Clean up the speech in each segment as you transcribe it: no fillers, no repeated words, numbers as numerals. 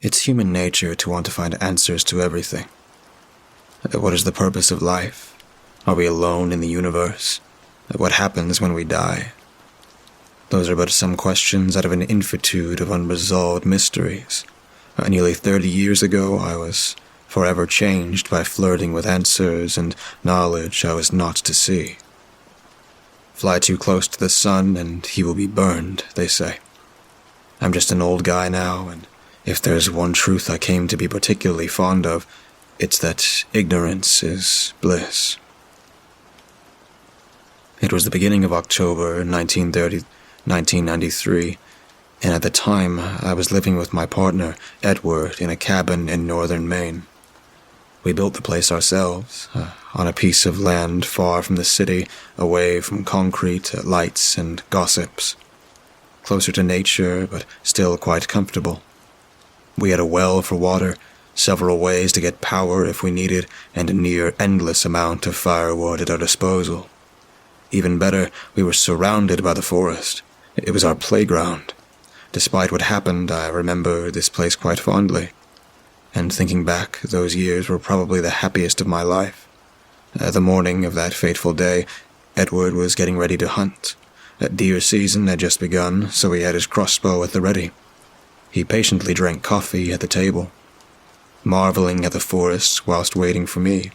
It's human nature to want to find answers to everything. What is the purpose of life? Are we alone in the universe? What happens when we die? Those are but some questions out of an infinitude of unresolved mysteries. Nearly 30 years ago, I was forever changed by flirting with answers and knowledge I was not to see. Fly too close to the sun and he will be burned, they say. I'm just an old guy now, and if there's one truth I came to be particularly fond of, it's that ignorance is bliss. It was the beginning of October 1993, and at the time I was living with my partner, Edward, in a cabin in northern Maine. We built the place ourselves, on a piece of land far from the city, away from concrete, lights, and gossips. Closer to nature, but still quite comfortable. We had a well for water, several ways to get power if we needed, and a near endless amount of firewood at our disposal. Even better, we were surrounded by the forest. It was our playground. Despite what happened, I remember this place quite fondly. And thinking back, those years were probably the happiest of my life. The morning of that fateful day, Edward was getting ready to hunt. Deer season had just begun, so he had his crossbow at the ready. He patiently drank coffee at the table, marveling at the forest whilst waiting for me.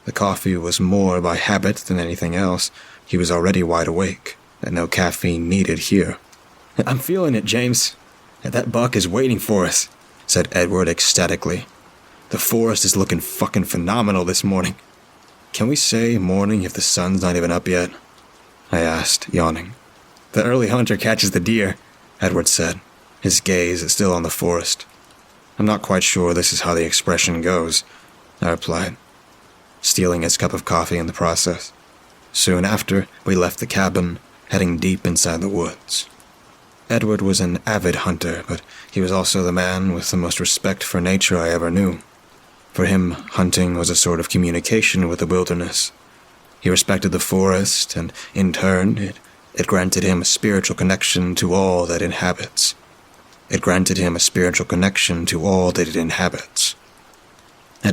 The coffee was more by habit than anything else. He was already wide awake, and no caffeine needed here. "I'm feeling it, James. That buck is waiting for us," said Edward ecstatically. "The forest is looking fucking phenomenal this morning." "Can we say morning if the sun's not even up yet?" I asked, yawning. "The early hunter catches the deer," Edward said, his gaze still on the forest. "I'm not quite sure this is how the expression goes," I replied, stealing his cup of coffee in the process. Soon after, we left the cabin, heading deep inside the woods. Edward was an avid hunter, but he was also the man with the most respect for nature I ever knew. For him, hunting was a sort of communication with the wilderness. He respected the forest, and in turn, it granted him a spiritual connection to all that it inhabits. At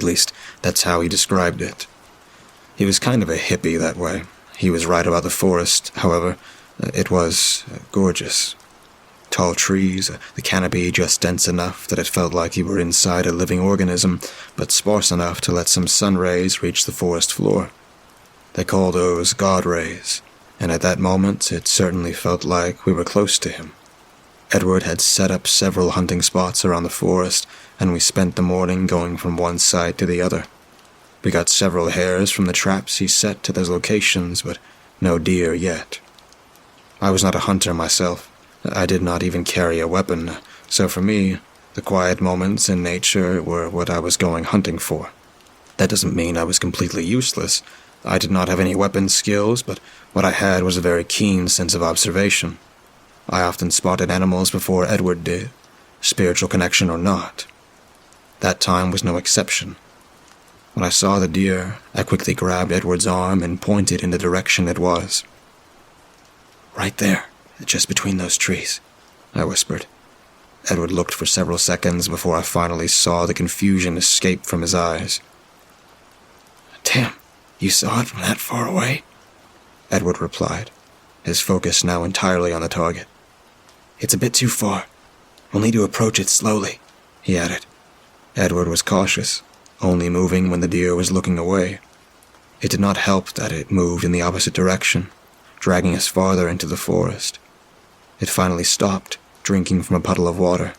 least, that's how he described it. He was kind of a hippie that way. He was right about the forest, however. It was gorgeous. Tall trees, the canopy just dense enough that it felt like you were inside a living organism, but sparse enough to let some sun rays reach the forest floor. They call those God rays, and at that moment it certainly felt like we were close to him. Edward had set up several hunting spots around the forest, and we spent the morning going from one side to the other. We got several hares from the traps he set to those locations, but no deer yet. I was not a hunter myself. I did not even carry a weapon, so for me, the quiet moments in nature were what I was going hunting for. That doesn't mean I was completely useless. I did not have any weapon skills, but what I had was a very keen sense of observation. I often spotted animals before Edward did, spiritual connection or not. That time was no exception. When I saw the deer, I quickly grabbed Edward's arm and pointed in the direction it was. "Right there, just between those trees," I whispered. Edward looked for several seconds before I finally saw the confusion escape from his eyes. "Damn, you saw it from that far away?" Edward replied, his focus now entirely on the target. "It's a bit too far. We'll need to approach it slowly," he added. Edward was cautious, only moving when the deer was looking away. It did not help that it moved in the opposite direction, dragging us farther into the forest. It finally stopped, drinking from a puddle of water.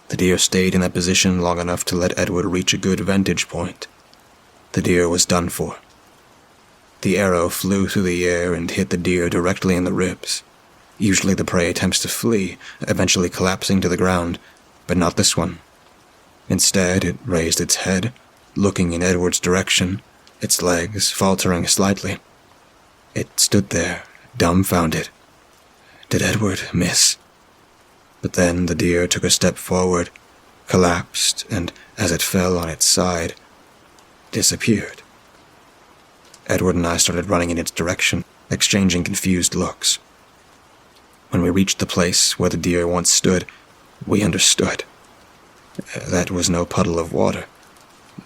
The deer stayed in that position long enough to let Edward reach a good vantage point. The deer was done for. The arrow flew through the air and hit the deer directly in the ribs. Usually the prey attempts to flee, eventually collapsing to the ground, but not this one. Instead, it raised its head, looking in Edward's direction, its legs faltering slightly. It stood there, dumbfounded. Did Edward miss? But then the deer took a step forward, collapsed, and as it fell on its side, disappeared. Edward and I started running in its direction, exchanging confused looks. When we reached the place where the deer once stood, we understood. That was no puddle of water.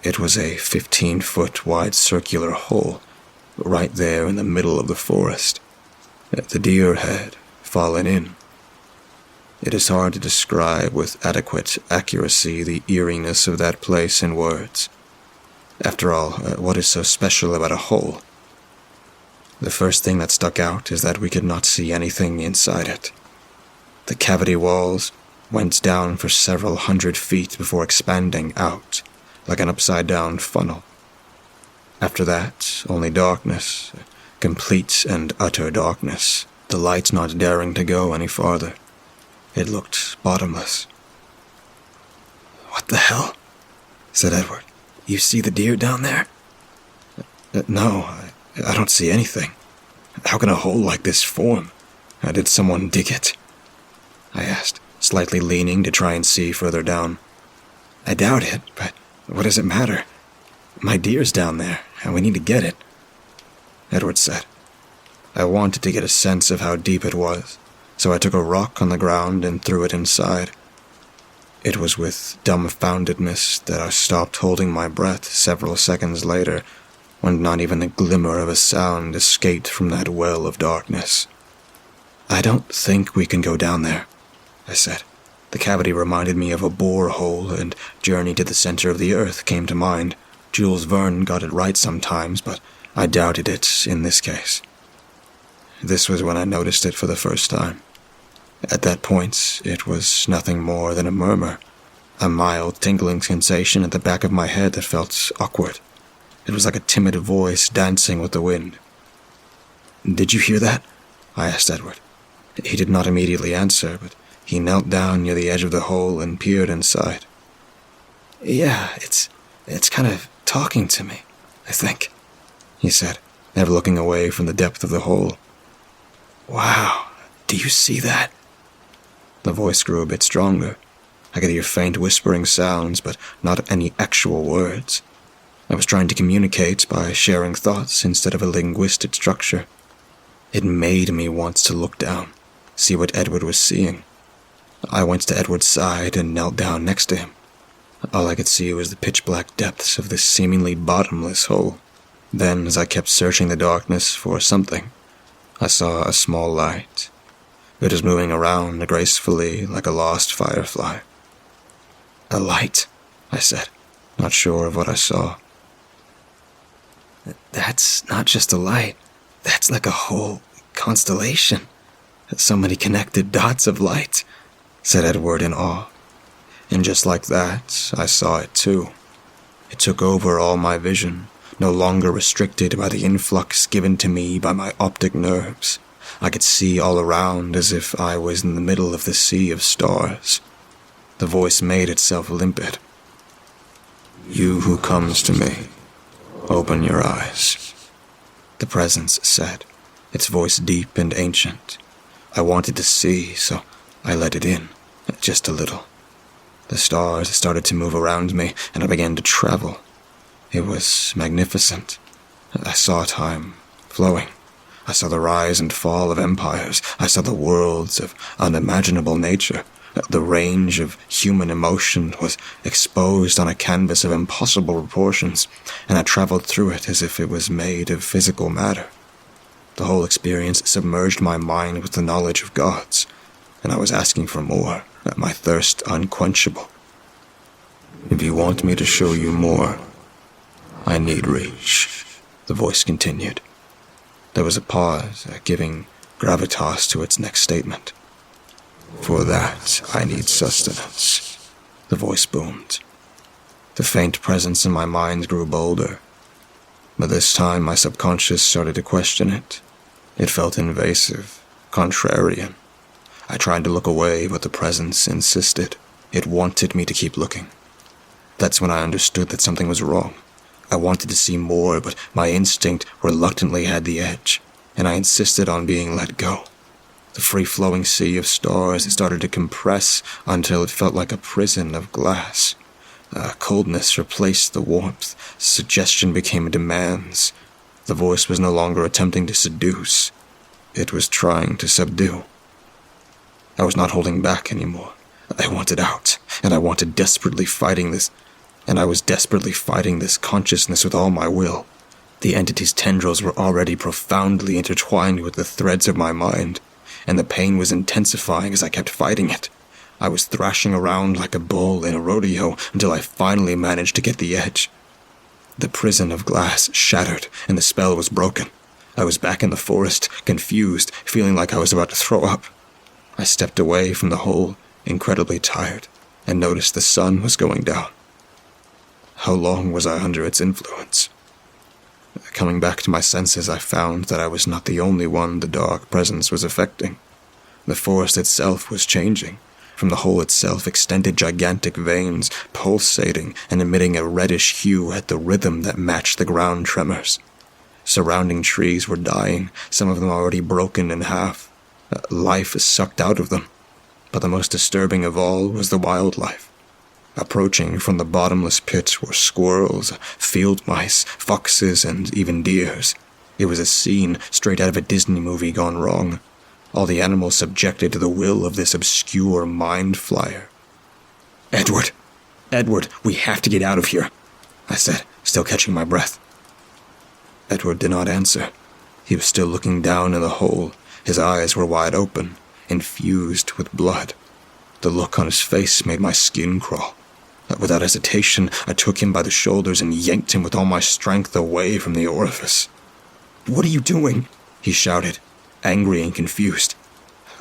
It was a 15-foot wide circular hole, right there in the middle of the forest. The deer had fallen in. It is hard to describe with adequate accuracy the eeriness of that place in words. After all, what is so special about a hole? The first thing that stuck out is that we could not see anything inside it. The cavity walls went down for several hundred feet before expanding out, like an upside-down funnel. After that, only darkness, complete and utter darkness, the light not daring to go any farther. It looked bottomless. "What the hell?" said Edward. "You see the deer down there?" "No, I don't see anything. How can a hole like this form? Did someone dig it?" I asked, slightly leaning to try and see further down. "I doubt it, but what does it matter? My deer's down there, and we need to get it," Edward said. I wanted to get a sense of how deep it was, so I took a rock on the ground and threw it inside. It was with dumbfoundedness that I stopped holding my breath several seconds later, when not even a glimmer of a sound escaped from that well of darkness. "I don't think we can go down there," I said. The cavity reminded me of a borehole, and Journey to the Center of the Earth came to mind. Jules Verne got it right sometimes, but I doubted it in this case. This was when I noticed it for the first time. At that point, it was nothing more than a murmur, a mild tingling sensation at the back of my head that felt awkward. It was like a timid voice dancing with the wind. "Did you hear that?" I asked Edward. He did not immediately answer, but he knelt down near the edge of the hole and peered inside. "Yeah, it's kind of talking to me, I think," he said, never looking away from the depth of the hole. "Wow, do you see that?" The voice grew a bit stronger. I could hear faint whispering sounds, but not any actual words. I was trying to communicate by sharing thoughts instead of a linguistic structure. It made me want to look down, see what Edward was seeing. I went to Edward's side and knelt down next to him. All I could see was the pitch-black depths of this seemingly bottomless hole. Then, as I kept searching the darkness for something, I saw a small light. It was moving around gracefully like a lost firefly. "A light," I said, not sure of what I saw. "That's not just a light. That's like a whole constellation. So many connected dots of light," said Edward in awe. And just like that, I saw it too. It took over all my vision, no longer restricted by the influx given to me by my optic nerves. I could see all around as if I was in the middle of the sea of stars. The voice made itself limpid. "You who comes to me, open your eyes," the presence said, its voice deep and ancient. I wanted to see, so I let it in, just a little. The stars started to move around me, and I began to travel. It was magnificent. I saw time flowing. I saw the rise and fall of empires. I saw the worlds of unimaginable nature. The range of human emotion was exposed on a canvas of impossible proportions, and I traveled through it as if it was made of physical matter. The whole experience submerged my mind with the knowledge of gods, and I was asking for more, my thirst unquenchable. "If you want me to show you more, I need reach," the voice continued. There was a pause, giving gravitas to its next statement. "For that, I need sustenance," the voice boomed. The faint presence in my mind grew bolder, but this time my subconscious started to question it. It felt invasive, contrarian. I tried to look away, but the presence insisted. It wanted me to keep looking. That's when I understood that something was wrong. I wanted to see more, but my instinct reluctantly had the edge, and I insisted on being let go. The free-flowing sea of stars started to compress until it felt like a prison of glass. Coldness replaced the warmth. Suggestion became demands. The voice was no longer attempting to seduce. It was trying to subdue. I was not holding back anymore. I wanted out, and I was desperately fighting this consciousness with all my will. The entity's tendrils were already profoundly intertwined with the threads of my mind, and the pain was intensifying as I kept fighting it. I was thrashing around like a bull in a rodeo until I finally managed to get the edge. The prison of glass shattered, and the spell was broken. I was back in the forest, confused, feeling like I was about to throw up. I stepped away from the hole, incredibly tired, and noticed the sun was going down. How long was I under its influence? Coming back to my senses, I found that I was not the only one the dark presence was affecting. The forest itself was changing. From the hole itself extended gigantic veins, pulsating and emitting a reddish hue at the rhythm that matched the ground tremors. Surrounding trees were dying, some of them already broken in half. Life sucked out of them. But the most disturbing of all was the wildlife. Approaching from the bottomless pit were squirrels, field mice, foxes, and even deers. It was a scene straight out of a Disney movie gone wrong. All the animals subjected to the will of this obscure mind flyer. Edward, we have to get out of here, I said, still catching my breath. Edward did not answer. He was still looking down in the hole. His eyes were wide open, infused with blood. The look on his face made my skin crawl. Without hesitation, I took him by the shoulders and yanked him with all my strength away from the orifice. "What are you doing?" he shouted, angry and confused.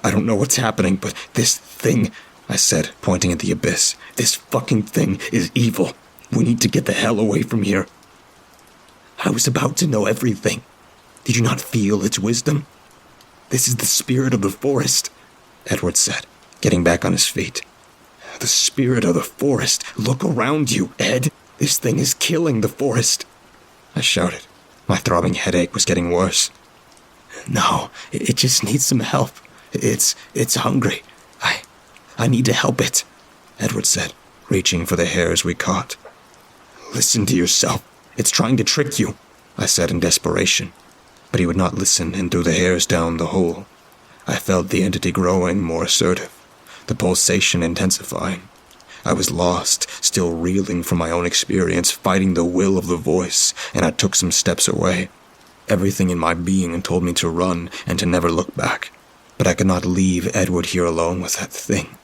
"I don't know what's happening, but this thing," I said, pointing at the abyss, "this fucking thing is evil. We need to get the hell away from here." "I was about to know everything. Did you not feel its wisdom? This is the spirit of the forest," Edward said, getting back on his feet. "The spirit of the forest. Look around you, Ed. This thing is killing the forest," I shouted. My throbbing headache was getting worse. "No, it just needs some help. It's hungry. I need to help it," Edward said, reaching for the hairs we caught. "Listen to yourself. It's trying to trick you," I said in desperation. But he would not listen and threw the hairs down the hole. I felt the entity growing more assertive, the pulsation intensifying. I was lost, still reeling from my own experience, fighting the will of the voice, and I took some steps away. Everything in my being told me to run and to never look back, but I could not leave Edward here alone with that thing.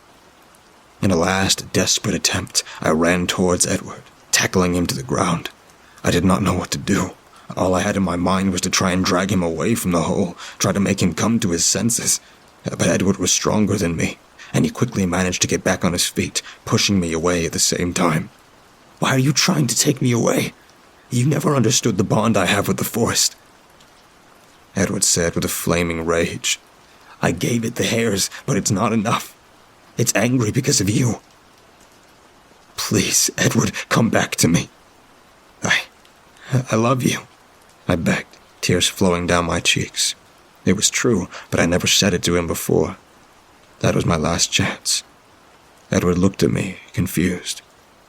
In a last, desperate attempt, I ran towards Edward, tackling him to the ground. I did not know what to do. All I had in my mind was to try and drag him away from the hole, try to make him come to his senses. But Edward was stronger than me, and he quickly managed to get back on his feet, pushing me away at the same time. "Why are you trying to take me away? You never understood the bond I have with the forest," Edward said with a flaming rage. "I gave it the hairs, but it's not enough. It's angry because of you. Please, Edward, come back to me. I love you," I begged, tears flowing down my cheeks. It was true, but I never said it to him before. That was my last chance. Edward looked at me, confused,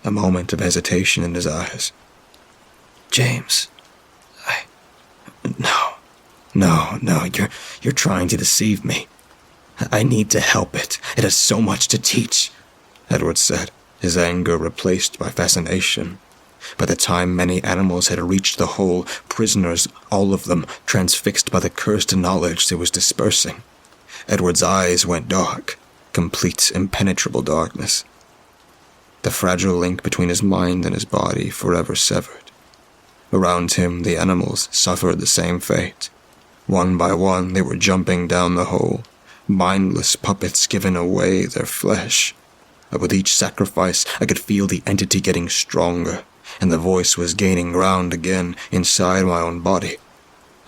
a moment of hesitation in his eyes. "James, No, you're trying to deceive me. I need to help it. It has so much to teach," Edward said, his anger replaced by fascination. By the time many animals had reached the hole, prisoners, all of them, transfixed by the cursed knowledge it was dispersing. Edward's eyes went dark, complete, impenetrable darkness. The fragile link between his mind and his body forever severed. Around him, the animals suffered the same fate. One by one, they were jumping down the hole, mindless puppets giving away their flesh. With each sacrifice, I could feel the entity getting stronger, and the voice was gaining ground again inside my own body.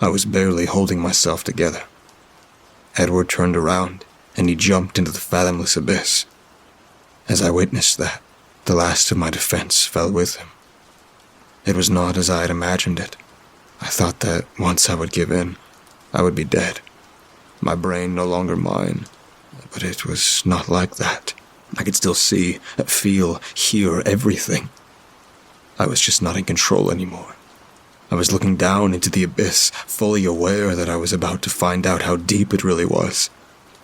I was barely holding myself together. Edward turned around, and he jumped into the fathomless abyss. As I witnessed that, the last of my defense fell with him. It was not as I had imagined it. I thought that once I would give in, I would be dead. My brain no longer mine, but it was not like that. I could still see, feel, hear everything. I was just not in control anymore. I was looking down into the abyss, fully aware that I was about to find out how deep it really was.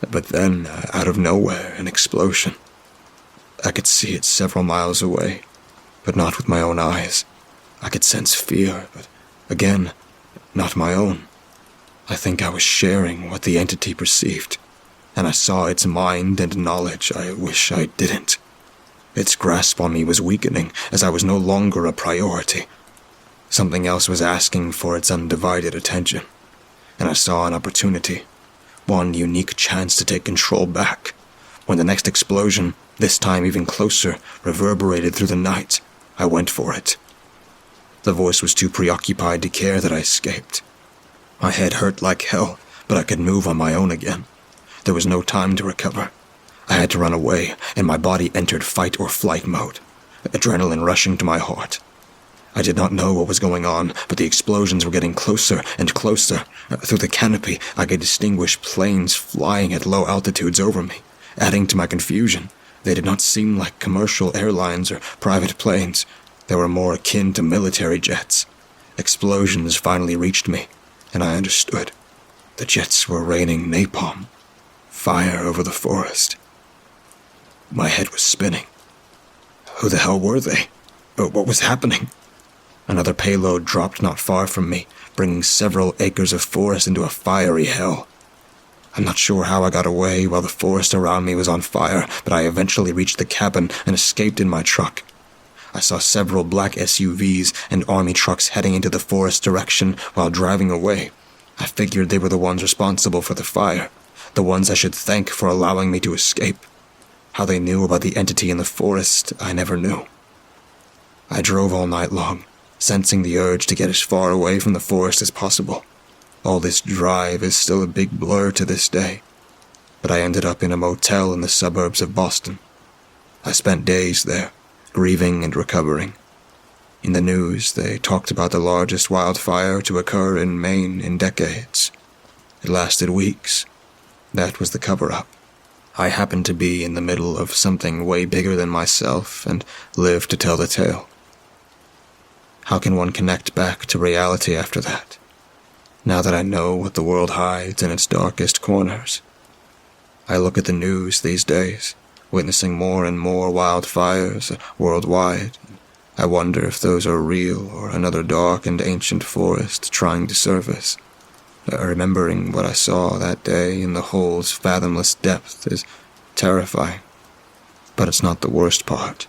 But then, out of nowhere, an explosion. I could see it several miles away, but not with my own eyes. I could sense fear, but again, not my own. I think I was sharing what the entity perceived, and I saw its mind and knowledge. I wish I didn't. Its grasp on me was weakening, as I was no longer a priority. Something else was asking for its undivided attention, and I saw an opportunity, one unique chance to take control back. When the next explosion, this time even closer, reverberated through the night, I went for it. The voice was too preoccupied to care that I escaped. My head hurt like hell, but I could move on my own again. There was no time to recover. I had to run away, and my body entered fight or flight mode, adrenaline rushing to my heart. I did not know what was going on, but the explosions were getting closer and closer. Through the canopy, I could distinguish planes flying at low altitudes over me, adding to my confusion. They did not seem like commercial airlines or private planes. They were more akin to military jets. Explosions finally reached me, and I understood. The jets were raining napalm, fire over the forest. My head was spinning. Who the hell were they? What was happening? Another payload dropped not far from me, bringing several acres of forest into a fiery hell. I'm not sure how I got away while the forest around me was on fire, but I eventually reached the cabin and escaped in my truck. I saw several black SUVs and army trucks heading into the forest direction while driving away. I figured they were the ones responsible for the fire, the ones I should thank for allowing me to escape. How they knew about the entity in the forest, I never knew. I drove all night long, sensing the urge to get as far away from the forest as possible. All this drive is still a big blur to this day, but I ended up in a motel in the suburbs of Boston. I spent days there, grieving and recovering. In the news, they talked about the largest wildfire to occur in Maine in decades. It lasted weeks. That was the cover-up. I happened to be in the middle of something way bigger than myself and lived to tell the tale. How can one connect back to reality after that? Now that I know what the world hides in its darkest corners. I look at the news these days, witnessing more and more wildfires worldwide. I wonder if those are real or another dark and ancient forest trying to surface. Remembering what I saw that day in the hole's fathomless depth is terrifying. But it's not the worst part.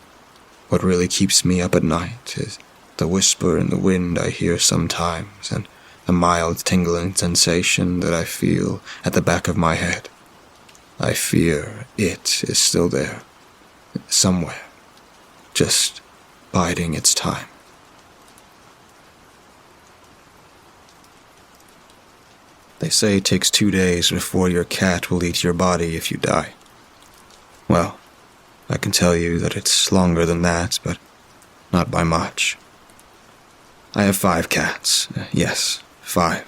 What really keeps me up at night is the whisper in the wind I hear sometimes, and a mild tingling sensation that I feel at the back of my head. I fear it is still there, somewhere, just biding its time. They say it takes 2 days before your cat will eat your body if you die. Well, I can tell you that it's longer than that, but not by much. I have 5 cats. Yes, 5.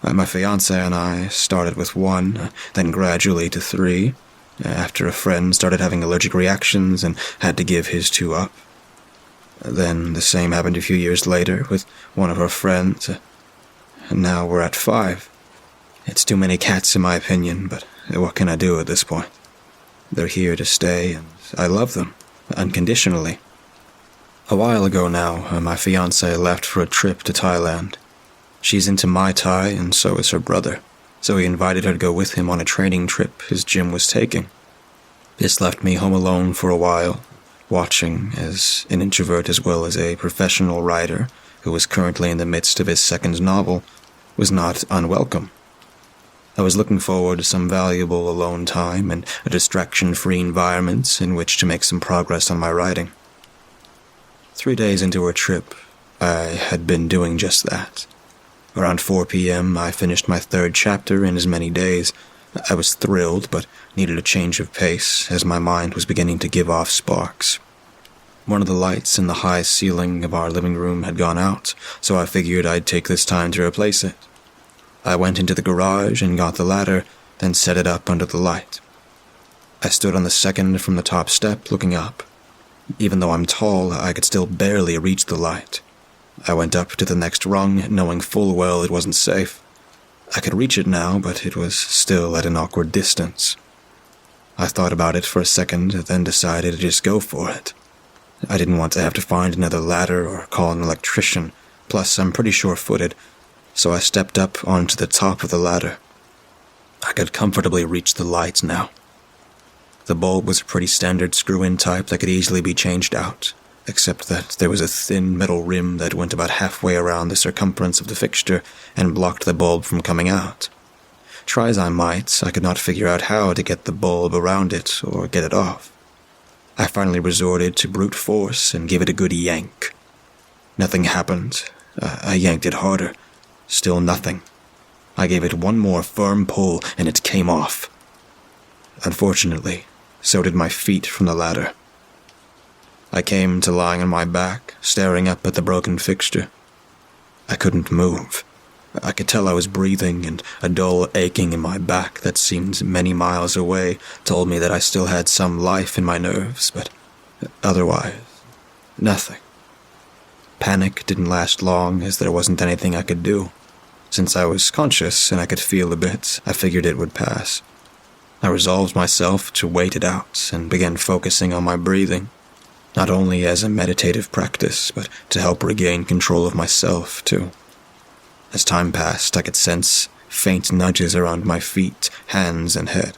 My fiancé and I started with 1, then gradually to 3, after a friend started having allergic reactions and had to give his 2 up. Then the same happened a few years later with one of her friends, and now we're at 5. It's too many cats in my opinion, but what can I do at this point? They're here to stay, and I love them, unconditionally. A while ago now, my fiancé left for a trip to Thailand. She's into Muay Thai, and so is her brother, so he invited her to go with him on a training trip his gym was taking. This left me home alone for a while, watching as an introvert as well as a professional writer who was currently in the midst of his 2nd novel was not unwelcome. I was looking forward to some valuable alone time and a distraction-free environment in which to make some progress on my writing. 3 days into our trip, I had been doing just that. Around 4 p.m., I finished my 3rd chapter in as many days. I was thrilled, but needed a change of pace, as my mind was beginning to give off sparks. One of the lights in the high ceiling of our living room had gone out, so I figured I'd take this time to replace it. I went into the garage and got the ladder, then set it up under the light. I stood on the 2nd from the top step, looking up. Even though I'm tall, I could still barely reach the light. I went up to the next rung, knowing full well it wasn't safe. I could reach it now, but it was still at an awkward distance. I thought about it for a second, then decided to just go for it. I didn't want to have to find another ladder or call an electrician, plus I'm pretty sure-footed, so I stepped up onto the top of the ladder. I could comfortably reach the light now. The bulb was a pretty standard screw-in type that could easily be changed out, except that there was a thin metal rim that went about halfway around the circumference of the fixture and blocked the bulb from coming out. Try as I might, I could not figure out how to get the bulb around it or get it off. I finally resorted to brute force and gave it a good yank. Nothing happened. I yanked it harder. Still nothing. I gave it one more firm pull and it came off. Unfortunately, so did my feet from the ladder. I came to lying on my back, staring up at the broken fixture. I couldn't move. I could tell I was breathing, and a dull aching in my back that seemed many miles away told me that I still had some life in my nerves, but otherwise, nothing. Panic didn't last long, as there wasn't anything I could do. Since I was conscious and I could feel a bit, I figured it would pass. I resolved myself to wait it out and began focusing on my breathing, not only as a meditative practice, but to help regain control of myself, too. As time passed, I could sense faint nudges around my feet, hands, and head.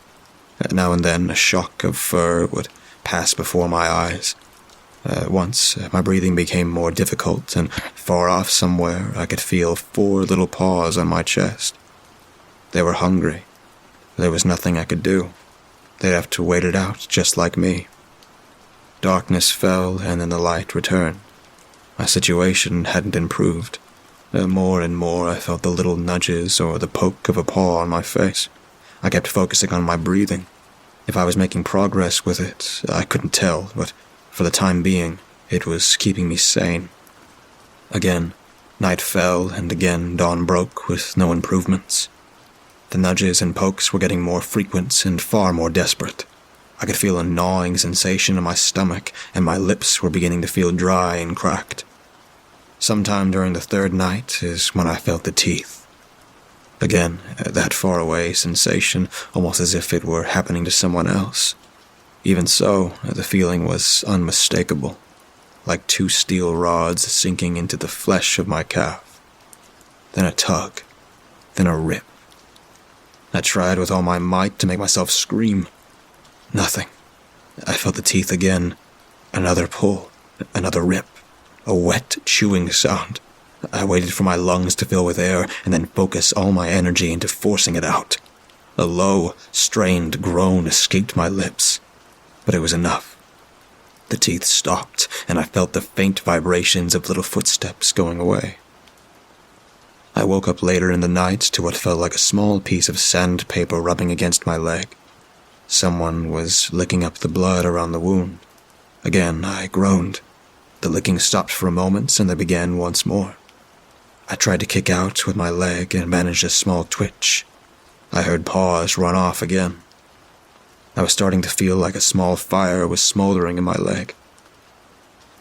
Now and then, a shock of fur would pass before my eyes. Once, my breathing became more difficult, and far off somewhere, I could feel 4 little paws on my chest. They were hungry. There was nothing I could do. They'd have to wait it out, just like me. Darkness fell, and then the light returned. My situation hadn't improved. More and more I felt the little nudges or the poke of a paw on my face. I kept focusing on my breathing. If I was making progress with it, I couldn't tell, but for the time being, it was keeping me sane. Again, night fell, and again dawn broke with no improvements. The nudges and pokes were getting more frequent and far more desperate. I could feel a gnawing sensation in my stomach, and my lips were beginning to feel dry and cracked. Sometime during the 3rd night is when I felt the teeth. Again, that far-away sensation, almost as if it were happening to someone else. Even so, the feeling was unmistakable, like 2 steel rods sinking into the flesh of my calf. Then a tug, then a rip. I tried with all my might to make myself scream. Nothing. I felt the teeth again. Another pull, another rip. A wet, chewing sound. I waited for my lungs to fill with air and then focus all my energy into forcing it out. A low, strained groan escaped my lips, but it was enough. The teeth stopped, and I felt the faint vibrations of little footsteps going away. I woke up later in the night to what felt like a small piece of sandpaper rubbing against my leg. Someone was licking up the blood around the wound. Again, I groaned. The licking stopped for a moment, and they began once more. I tried to kick out with my leg and managed a small twitch. I heard paws run off again. I was starting to feel like a small fire was smoldering in my leg.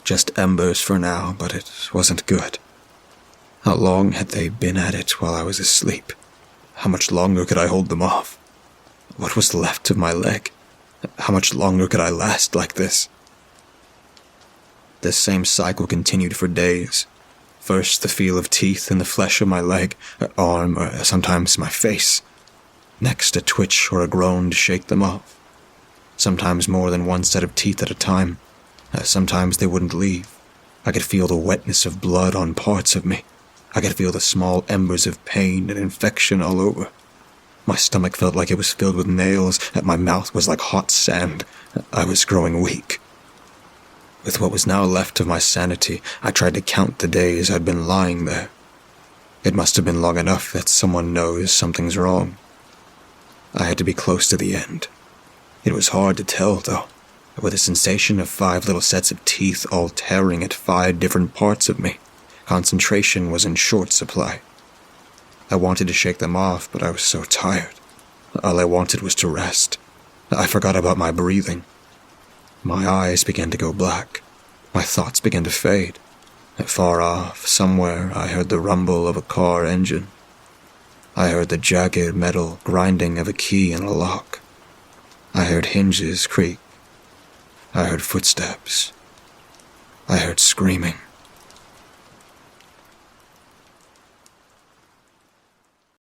Just embers for now, but it wasn't good. How long had they been at it while I was asleep? How much longer could I hold them off? What was left of my leg? How much longer could I last like this? This same cycle continued for days. First, the feel of teeth in the flesh of my leg, arm, or sometimes my face. Next, a twitch or a groan to shake them off. Sometimes more than one set of teeth at a time. Sometimes they wouldn't leave. I could feel the wetness of blood on parts of me. I could feel the small embers of pain and infection all over. My stomach felt like it was filled with nails, and my mouth was like hot sand. I was growing weak. With what was now left of my sanity, I tried to count the days I'd been lying there. It must have been long enough that someone knows something's wrong. I had to be close to the end. It was hard to tell, though, with a sensation of 5 little sets of teeth all tearing at 5 different parts of me. Concentration was in short supply. I wanted to shake them off, but I was so tired. All I wanted was to rest. I forgot about my breathing. My eyes began to go black. My thoughts began to fade. Far off, somewhere, I heard the rumble of a car engine. I heard the jagged metal grinding of a key in a lock. I heard hinges creak. I heard footsteps. I heard screaming.